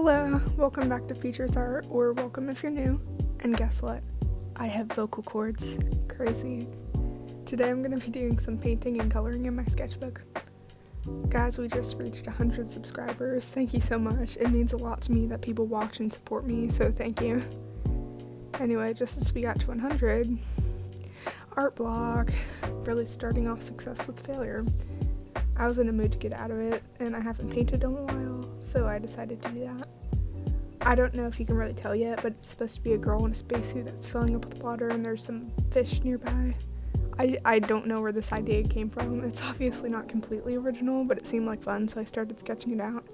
Hello, welcome back to Features Art, or welcome if you're new. And guess what? I have vocal cords. Crazy. Today I'm going to be doing some painting and coloring in my sketchbook. Guys, we just reached 100 subscribers. Thank you so much. It means a lot to me that people watch and support me, so thank you. Anyway, just as we got to 100, art block, really starting off success with failure. I was in a mood to get out of it, and I haven't painted in a while, so I decided to do that. I don't know if you can really tell yet, but it's supposed to be a girl in a spacesuit that's filling up with water, and there's some fish nearby. I don't know where this idea came from. It's obviously not completely original, but it seemed like fun, so I started sketching it out.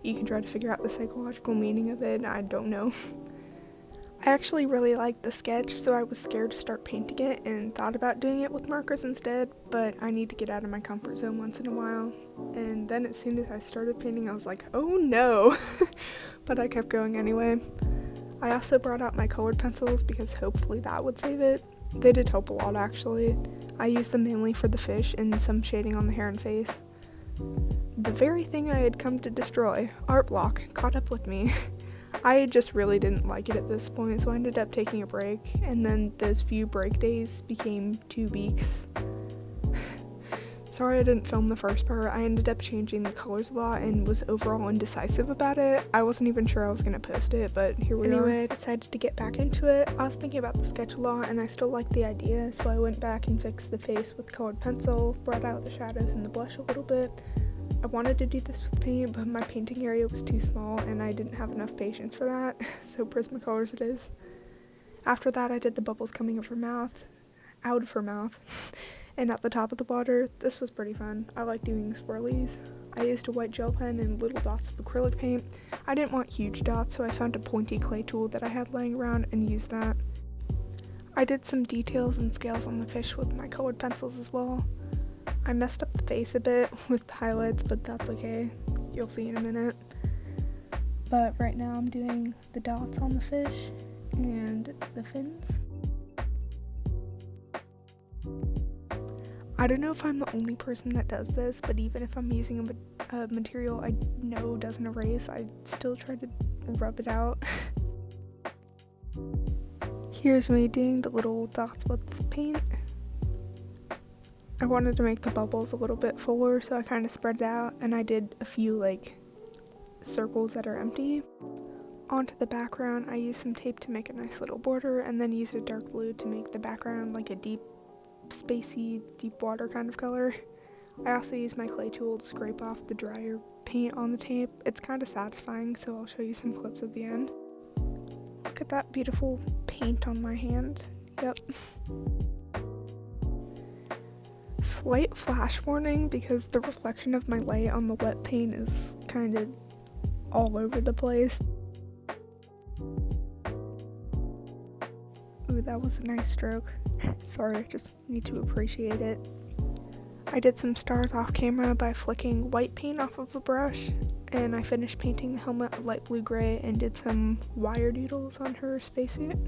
You can try to figure out the psychological meaning of it, I don't know. I actually really liked the sketch, so I was scared to start painting it and thought about doing it with markers instead, but I need to get out of my comfort zone once in a while. And then as soon as I started painting, I was like, oh no! But I kept going anyway. I also brought out my colored pencils because hopefully that would save it. They did help a lot actually. I used them mainly for the fish and some shading on the hair and face. The very thing I had come to destroy, art block, caught up with me. I just really didn't like it at this point, so I ended up taking a break, and then those few break days became 2 weeks. Sorry I didn't film the first part. I ended up changing the colors a lot and was overall indecisive about it. I wasn't even sure I was going to post it, but here we are. Anyway, I decided to get back into it. I was thinking about the sketch a lot, and I still liked the idea, so I went back and fixed the face with colored pencil, brought out the shadows and the blush a little bit. I wanted to do this with paint, but my painting area was too small and I didn't have enough patience for that, so Prismacolors it is. After that, I did the bubbles coming out of her mouth, and at the top of the water. This was pretty fun. I like doing swirlies. I used a white gel pen and little dots of acrylic paint. I didn't want huge dots, so I found a pointy clay tool that I had laying around and used that. I did some details and scales on the fish with my colored pencils as well. I messed up the face a bit with the highlights, but that's okay. You'll see in a minute. But right now I'm doing the dots on the fish and the fins. I don't know if I'm the only person that does this, but even if I'm using a material I know doesn't erase, I still try to rub it out. Here's me doing the little dots with paint. I wanted to make the bubbles a little bit fuller, so I kind of spread it out, and I did a few circles that are empty. Onto the background, I used some tape to make a nice little border, and then used a dark blue to make the background like a deep, spacey, deep water kind of color. I also used my clay tool to scrape off the drier paint on the tape. It's kind of satisfying, so I'll show you some clips at the end. Look at that beautiful paint on my hand. Yep. Slight flash warning because the reflection of my light on the wet paint is kind of all over the place. Ooh, that was a nice stroke. Sorry, I just need to appreciate it. I did some stars off camera by flicking white paint off of a brush, and I finished painting the helmet a light blue gray and did some wire doodles on her spacesuit.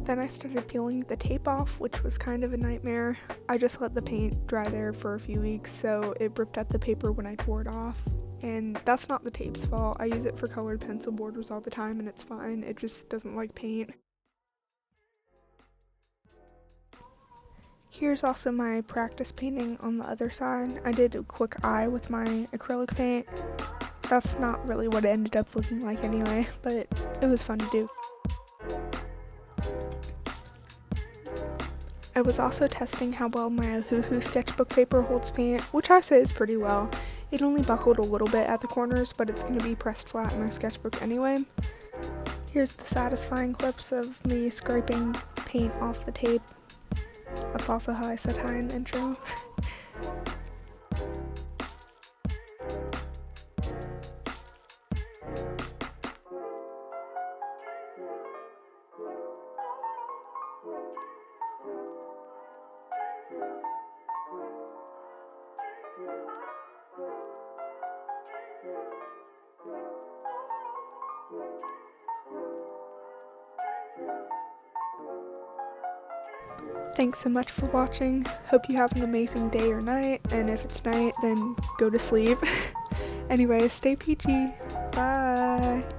Then I started peeling the tape off, which was kind of a nightmare. I just let the paint dry there for a few weeks, so it ripped up the paper when I tore it off. And that's not the tape's fault. I use it for colored pencil borders all the time and it's fine. It just doesn't like paint. Here's also my practice painting on the other side. I did a quick eye with my acrylic paint. That's not really what it ended up looking like anyway, but it was fun to do. I was also testing how well my muchhhhhhh sketchbook paper holds paint, which I say is pretty well. It only buckled a little bit at the corners, but it's going to be pressed flat in my sketchbook anyway. Here's the satisfying clips of me scraping paint off the tape. That's also how I said hi in the intro. Thanks so much for watching. Hope you have an amazing day or night, and if it's night, then go to sleep. Anyway, stay peachy. Bye!